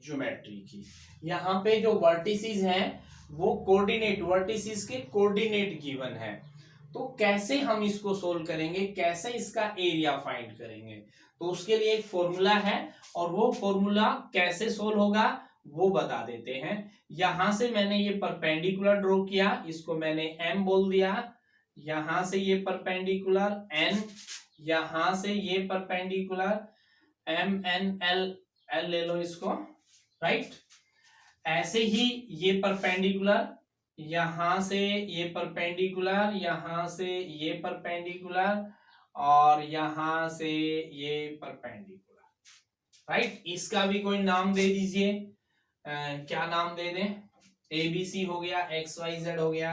Geometry की। यहाँ पे जो वर्टिसेस हैं वो कोऑर्डिनेट, वर्टिसेस के कोऑर्डिनेट गिवन है। तो कैसे हम इसको सोल्व करेंगे, कैसे इसका एरिया फाइंड करेंगे, तो उसके लिए एक फॉर्मूला है और वो फॉर्मूला कैसे सोल्व होगा वो बता देते हैं। यहां से मैंने ये परपेंडिकुलर ड्रॉ किया, इसको मैंने m बोल दिया। यहां से ये परपेंडिकुलर n, यहां से ये perpendicular m n l, l ले लो इसको, राइट। ऐसे ही ये परपेंडिकुलर, यहां से ये परपेंडिकुलर, यहां से ये परपेंडिकुलर और यहां से ये परपेंडिकुलर, राइट। इसका भी कोई नाम दे दीजिए, क्या नाम दे दें, ABC हो गया, XYZ हो गया,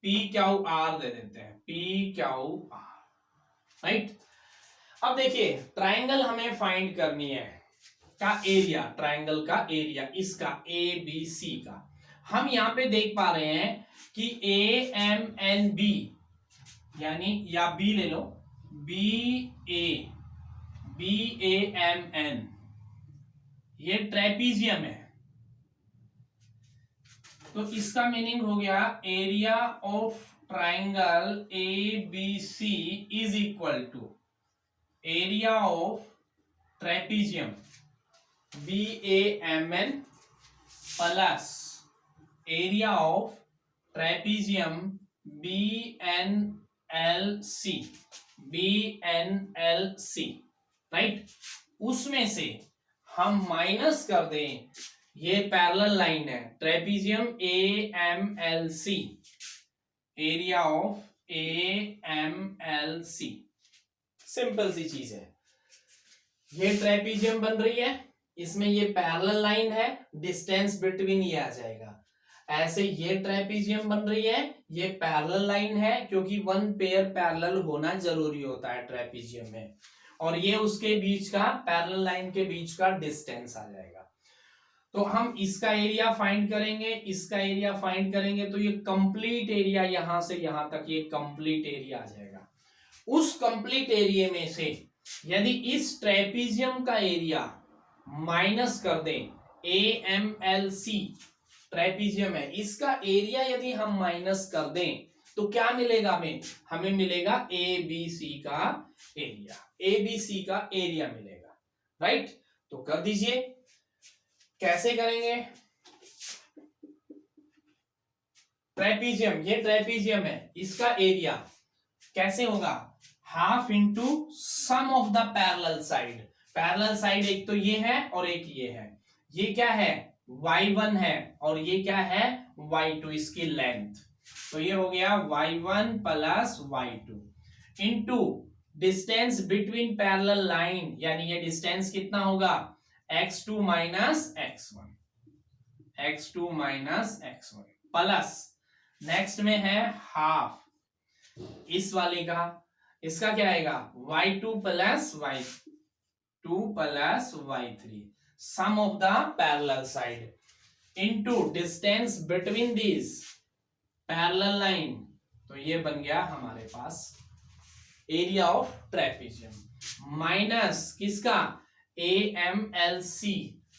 PQR दे देते हैं, PQR, राइट। अब देखिए ट्राइंगल हमें फाइंड करनी है का एरिया, ट्राइंगल का एरिया इसका ABC का। हम यहां पे देख पा रहे हैं कि AMNB यानी, या B ले लो, BAMN ये ट्रेपीजियम है। तो इसका मीनिंग हो गया area of triangle ABC is equal to area of trapezium BAMN plus area of trapezium BNLC, right. उसमें से हम माइनस कर दें, ये पैरेलल लाइन है, trapezium AMLC, area of AMLC, simple सी चीज है। ये ट्रेपीजियम बन रही है, इसमें ये पैरेलल लाइन है, डिस्टेंस बिटवीन ये आ जाएगा। ऐसे ये ट्रेपीजियम बन रही है, ये पैरेलल लाइन है, क्योंकि वन पेयर पैरेलल होना जरूरी होता है ट्रेपीजियम में, और ये उसके बीच का, पैरेलल लाइन के बीच का डिस्टेंस आ जाएगा। तो हम इसका एरिया फाइंड करेंगे, इसका एरिया फाइंड करेंगे, तो ये कंप्लीट एरिया यहां से यहां तक ये कंप्लीट एरिया आ जाएगा। उस कंप्लीट एरिया में से यदि इस ट्रेपीजियम का एरिया माइनस कर दें, AMLC ट्रेपीजियम है, इसका एरिया यदि हम माइनस कर दें तो क्या मिलेगा हमें मिलेगा ABC का एरिया, ABC का एरिया मिलेगा, राइट। तो कर दीजिए, कैसे करेंगे, ट्रेपीजियम, ये ट्रेपीजियम है, इसका एरिया कैसे होगा, half into sum of the parallel side. Parallel side एक तो ये है और एक ये है, ये क्या है y1 है और ये क्या है y2, इसकी लेंथ। तो ये हो गया y1 plus y2 into distance between parallel line, यानी ये डिस्टेंस कितना होगा x2 minus x1, x2 minus x1 plus next में है हाफ इस वाले का, इसका क्या आएगा y2 plus y2 plus y3 sum of the parallel side into distance between this parallel line. तो ये बन गया हमारे पास एरिया ऑफ ट्रेपीजियम माइनस किसका AMLC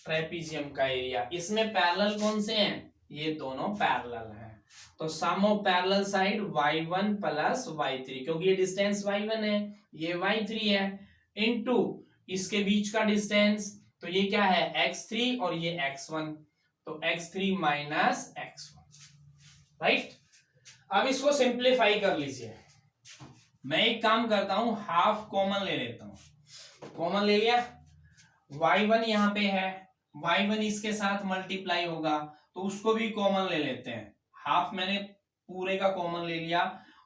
ट्रेपीजियम का एरिया। इसमें पैरेलल कौन से हैं, ये दोनों पैरेलल हैं, तो sum of parallel side y1 plus y3, क्योंकि ये डिस्टेंस y1 है ये y3 है, इनटू इसके बीच का डिस्टेंस, तो ये क्या है x3 और ये x1, तो x3 माइनस x1, राइट। अब इसको सिंप्लीफाई कर लीजिए, मैं एक काम करता हूं हाफ कॉमन ले लेता हूं, कॉमन ले लिया, y1 यहां पे है, y1 इसके साथ मल्टीप्लाई होगा तो उसको भी कॉमन ले लेते हैं, हाफ मैंने पूरे का कॉमन ले लिया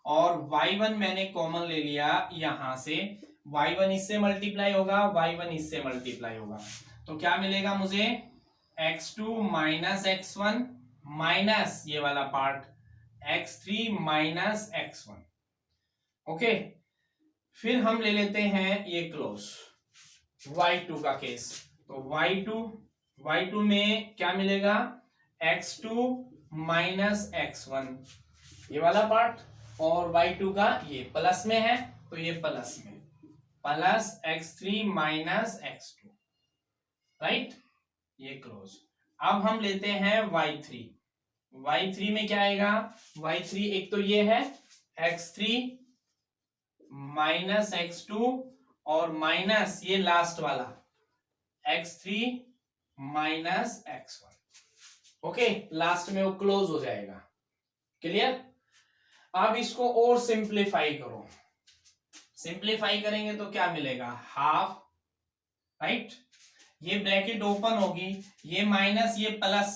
और y1 मैंने कॉमन ले लिया यहां से, y1 इससे मल्टीप्लाई होगा, y1 इससे मल्टीप्लाई होगा, तो क्या मिलेगा मुझे x2 माइनस x1 माइनस ये वाला part x3 minus x1, okay. फिर हम ले लेते हैं ये क्लोज y2 का केस, तो y2 में क्या मिलेगा x2 माइनस x1 ये वाला पार्ट, और y2 का ये प्लस में है तो ये प्लस में, plus x3 minus x2, right, ये क्लोज। अब हम लेते हैं y3। y3 में क्या आएगा, y3 एक तो ये है x3 माइनस x2 और माइनस ये लास्ट वाला x3 minus x1। Okay, last में वो क्लोज हो जाएगा। क्लियर। अब इसको और सिंप्लीफाई करो। सिंप्लीफाई करेंगे तो क्या मिलेगा, हाफ, राइट। ये ब्रैकेट ओपन होगी, ये माइनस ये प्लस,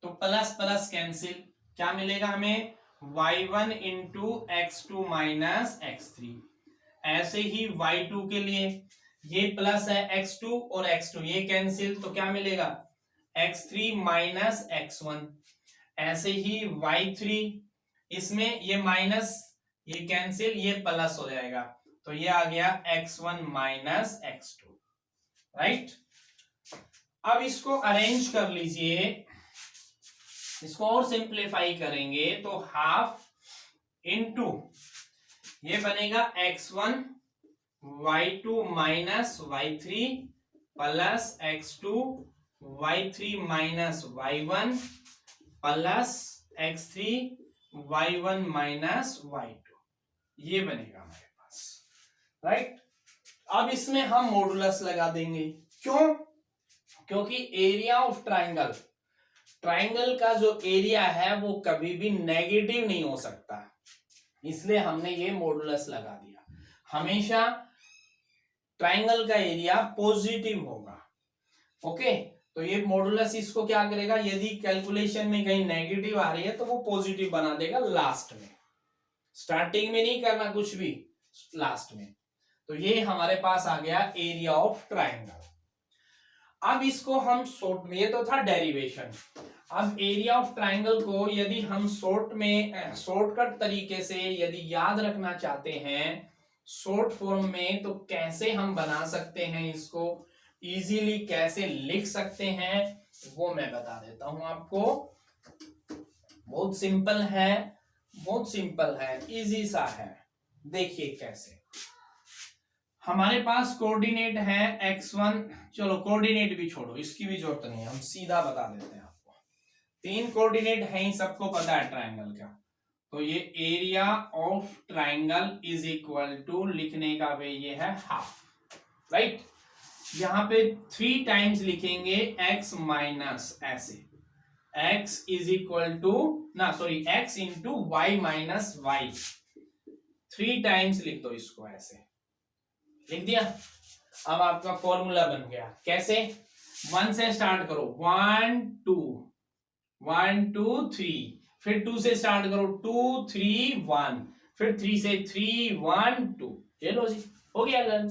तो प्लस प्लस कैंसिल, क्या मिलेगा हमें, y1 into x2 minus x3। ऐसे ही y2 के लिए ये प्लस है x2 और x2 ये कैंसिल, तो क्या मिलेगा x3 माइनस x1। ऐसे ही y3, इसमें ये माइनस ये कैंसिल, ये प्लस हो जाएगा, तो ये आ गया x1 माइनस x2, राइट। अब इसको अरेंज कर लीजिए, इसको और सिंप्लीफाई करेंगे तो हाफ इनटू ये बनेगा x1 y2 minus y3 plus x2 y3 minus y1 plus x3 y1 minus y2, ये बनेगा हमारे पास, राइट। अब इसमें हम मॉडुलस लगा देंगे, क्यों, क्योंकि एरिया ऑफ ट्राइंगल, ट्राइंगल का जो एरिया है वो कभी भी नेगेटिव नहीं हो सकता, इसलिए हमने ये मॉडुलस लगा दिया। हमेशा ट्राइंगल का एरिया पॉजिटिव होगा। ओके, तो ये मॉडुलस इसको क्या करेगा, यदि कैलकुलेशन में कहीं नेगेटिव आ रही है तो वो पॉजिटिव बना देगा लास्ट में, स्टार्टिंग में नहीं करना कुछ भी, लास्ट में। तो ये हमारे पास आ गया एरिया ऑफ ट्राइंगल। अब इसको हम शॉर्ट में, ये तो था डेरिवेशन। अब एरिया ऑफ ट्राइंगल को यदि हम शॉर्टकट तरीके से यदि याद रखना चाहते हैं शॉर्ट फॉर्म में, तो कैसे हम बना सकते हैं, इसको इजीली कैसे लिख सकते हैं, वो मैं बता देता हूं आपको। बहुत सिंपल है, बहुत सिंपल है, इजी सा है। देखिए कैसे, हमारे पास कोऑर्डिनेट है x1, चलो कोऑर्डिनेट भी छोड़ो, इसकी भी जरूरत नहीं है, हम सीधा बता देते हैं आपको। 3 कोऑर्डिनेट है ही, सबको पता है ट्राइंगल का। तो ये area of triangle is equal to, लिखने का वे ये है हाफ, राइट। यहां पे 3 टाइम्स लिखेंगे x माइनस, ऐसे x इज इक्वल टू ना, sorry x into Y minus Y, 3 times लिख दो इसको, ऐसे लिख दिया। अब आपका फॉर्मूला बन गया, कैसे, 1 से स्टार्ट करो, 1 2 1 2 3, फिर 2 से स्टार्ट करो, 2 3 1, फिर 3 से 3 1 2, ये लो जी, हो गया डन।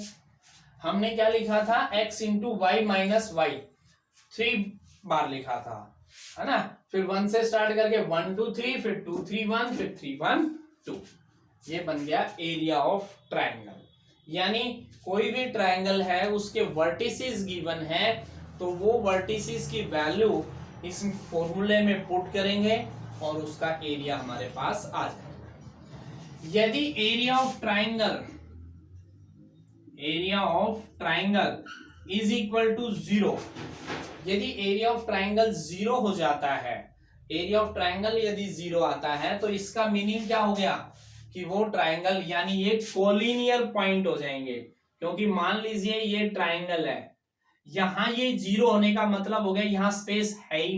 हमने क्या लिखा था, x into Y minus Y 3 बार लिखा था, है ना। फिर 1 से स्टार्ट करके 1 2 3, फिर 2 3 1, फिर 3 1 2, ये बन गया एरिया ऑफ ट्राइंगल। यानी कोई भी ट्राइंगल है उसके वर्टिसेस गिवन है, तो वो वर्टिसेस की वैल्यू इस फॉर्मूले में पुट करेंगे और उसका एरिया हमारे पास आ जाएगा। यदि area of triangle is equal to 0, यदि एरिया ऑफ ट्राइंगल 0 हो जाता है, एरिया ऑफ ट्राइंगल यदि 0 आता है, तो इसका मीनिंग क्या हो गया कि वो ट्राइंगल, यानी ये कोलिनियर पॉइंट हो जाएंगे। क्योंकि मान लीजिए ये ट्राइंगल है, यहां ये 0 होने का मतलब हो गया यहां स्पेस है ही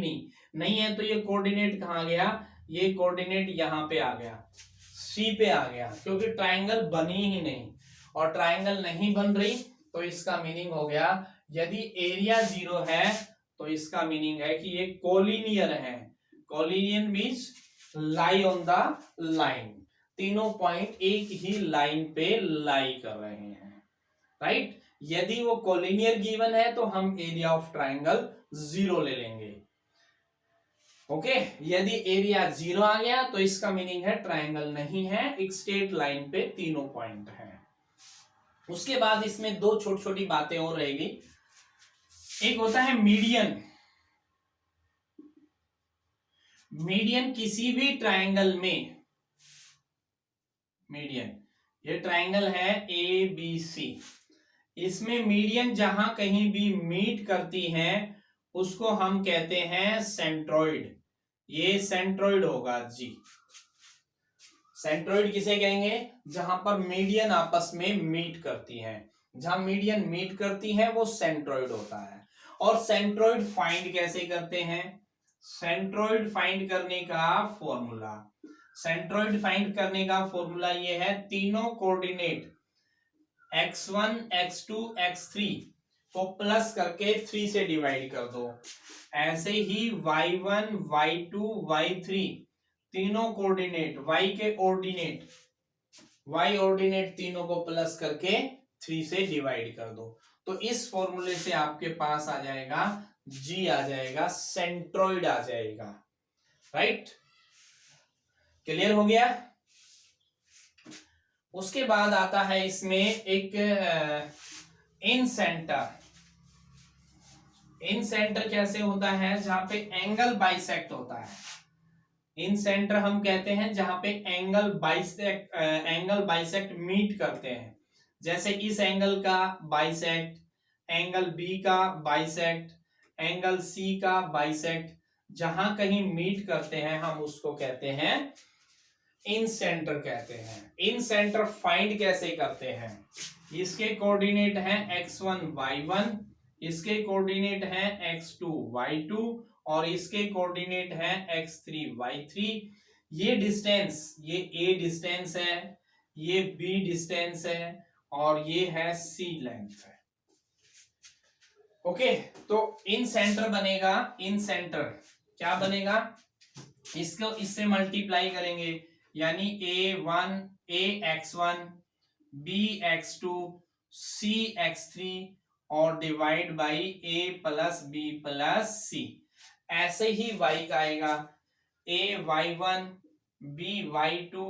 नहीं है, तो ये कोऑर्डिनेट कहां गया, ये कोऑर्डिनेट यहां पे आ गया, सी पे आ गया, क्योंकि ट्राइंगल बनी ही नहीं, और ट्राइंगल नहीं बन रही, तो इसका मीनिंग हो गया यदि एरिया 0 है तो इसका मीनिंग है कि ये कोलिनियर है। Collinear means lie on the line, तीनों पॉइंट एक ही लाइन पे लाई कर रहे हैं, राइट। यदि वो कोलिनियर गिवन है तो हम एरिया ऑफ ट्राइंगल 0 ले लेंगे। ओके, यदि एरिया 0 आ गया तो इसका मीनिंग है ट्राइंगल नहीं है, एक स्ट्रेट लाइन पे तीनों पॉइंट हैं। उसके बाद इसमें 2 छोटी छोटी बातें और रहेगी। एक होता है मीडियन। मीडियन किसी भी ट्राइंगल में, मीडियन, ये ट्राइंगल है ABC, इसमें मीडियन जहां कहीं भी मीट करती हैं उसको हम कहते हैं सेंट्रोइड। ये सेंट्रोइड होगा जी। सेंट्रोइड किसे कहेंगे? जहां पर मीडियन आपस में मीट करती हैं, जहां मीडियन मीट करती हैं वो सेंट्रोइड होता है। और सेंट्रोइड फाइंड कैसे करते हैं? सेंट्रोइड फाइंड करने का फॉर्मूला, सेंट्रोइड फाइंड करने का फॉर्मूला ये है, तीनों कोऑर्डिनेट x1 x2 x3 को प्लस करके 3 से डिवाइड कर दो। ऐसे ही y1 y2 y3 तीनों कोऑर्डिनेट y के ऑर्डिनेट y ऑर्डिनेट तीनों को प्लस करके 3 से डिवाइड कर दो। तो इस फॉर्मूले से आपके पास आ जाएगा G आ जाएगा, सेंट्रोइड आ जाएगा। राइट, क्लियर हो गया? उसके बाद आता है इसमें एक इन सेंटर। इन सेंटर कैसे होता है? जहां पे एंगल बाइसेक्ट होता है। इन सेंटर हम कहते हैं जहां पे एंगल बाइसेक्ट मीट करते हैं। जैसे इस एंगल का बाइसेक्ट, एंगल बी का बाइसेक्ट, एंगल सी का बाइसेक्ट, जहां कहीं मीट करते हैं हम उसको कहते हैं इन सेंटर कहते हैं। इन सेंटर फाइंड कैसे करते हैं? इसके कोऑर्डिनेट हैं x1 y1, इसके कोऑर्डिनेट हैं x2 y2 और इसके कोऑर्डिनेट हैं x3 y3। ये डिस्टेंस, ये a डिस्टेंस है, ये b डिस्टेंस है और ये है c लेंथ है। ओके, तो इन सेंटर बनेगा, इन सेंटर क्या बनेगा? इसको इससे मल्टीप्लाई करेंगे, यानी a x1 b x2 c x3 और divide by a plus b plus c। ऐसे ही y का आएगा a y1 b y2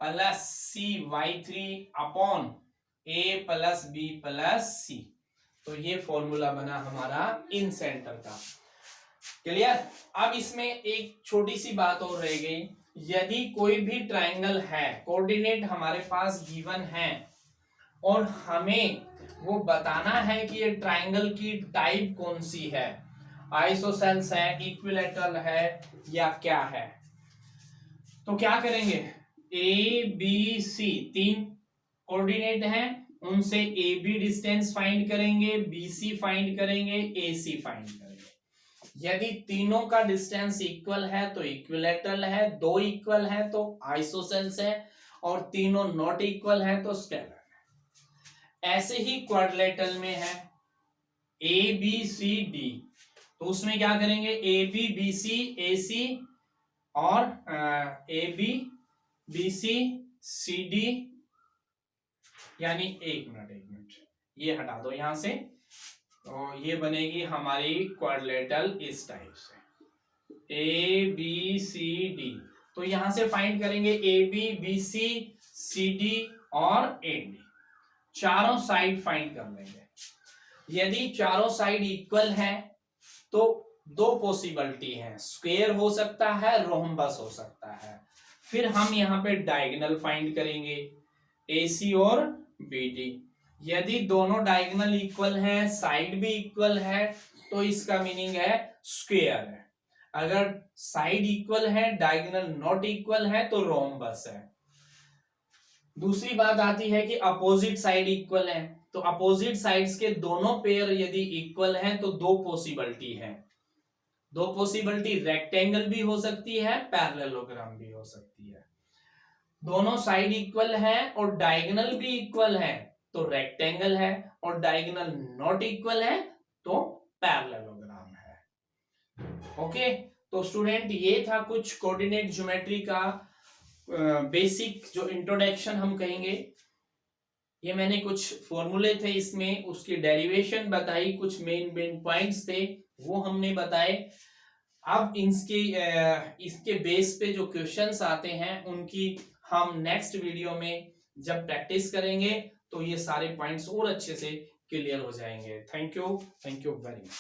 plus c y3 upon a plus b plus c। तो ये फॉर्मूला बना हमारा इन सेंटर का। क्लियर? अब इसमें एक छोटी सी बात और रह गई, यदि कोई भी ट्रायंगल है, कोऑर्डिनेट हमारे पास गिवन है और हमें वो बताना है कि ये ट्रायंगल की टाइप कौन सी है, आइसोसेल्स है, इक्विलैटरल है या क्या है, तो क्या करेंगे? ए बी सी तीन कोऑर्डिनेट हैं, उनसे ए बी डिस्टेंस फाइंड करेंगे, बी सी फाइंड करेंगे, ए सी फाइंड करेंगे। यदि तीनों का डिस्टेंस इक्वल है तो इक्विलैटरल है, दो इक्वल है तो आइसोसेल्स है और तीनों नॉट इक्वल है तो स्केलर है। ऐसे ही क्वाड्रिलेटरल में है ए बी सी डी, तो उसमें क्या करेंगे? A B B C A C और A B B C C D, यानी एक मिनट ये हटा दो यहां से, तो ये बनेगी हमारी क्वाड्रिलेटरल इस टाइप से ए बी सी डी। तो यहां से फाइंड करेंगे A B B C C D और ए डी, चारों साइड फाइंड कर लेंगे। यदि चारों साइड इक्वल है तो दो पॉसिबिलिटी है, स्क्वायर हो सकता है, रोम्बस हो सकता है। फिर हम यहाँ पे डायगोनल फाइंड करेंगे ए सी और बी डी। यदि दोनों डायगोनल इक्वल हैं, साइड भी इक्वल है, तो इसका मीनिंग है स्क्वायर है। अगर साइड इक्वल है, डायगोनल नॉट इक्वल है तो रोम्बस है। दूसरी बात आती है कि अपोजिट साइड इक्वल है, तो अपोजिट साइड्स के दोनों पेयर यदि इक्वल हैं तो दो पॉसिबिलिटी है। दो पॉसिबिलिटी, रेक्टेंगल भी हो सकती है, पैरेललोग्राम भी हो सकती है। दोनों साइड इक्वल है और डायगोनल भी इक्वल है तो रेक्टेंगल है, और डायगोनल नॉट इक्वल है तो पैरेललोग्राम है। ओके, तो स्टूडेंट ये था कुछ कोऑर्डिनेट ज्योमेट्री का बेसिक जो इंट्रोडक्शन हम कहेंगे। ये मैंने कुछ फॉर्मूले थे इसमें, उसकी डेरिवेशन बताई, कुछ मेन पॉइंट्स थे वो हमने बताए। अब इसके बेस पे जो क्वेश्चंस आते हैं उनकी हम नेक्स्ट वीडियो में जब प्रैक्टिस करेंगे तो ये सारे पॉइंट्स और अच्छे से क्लियर हो जाएंगे। Thank you very much.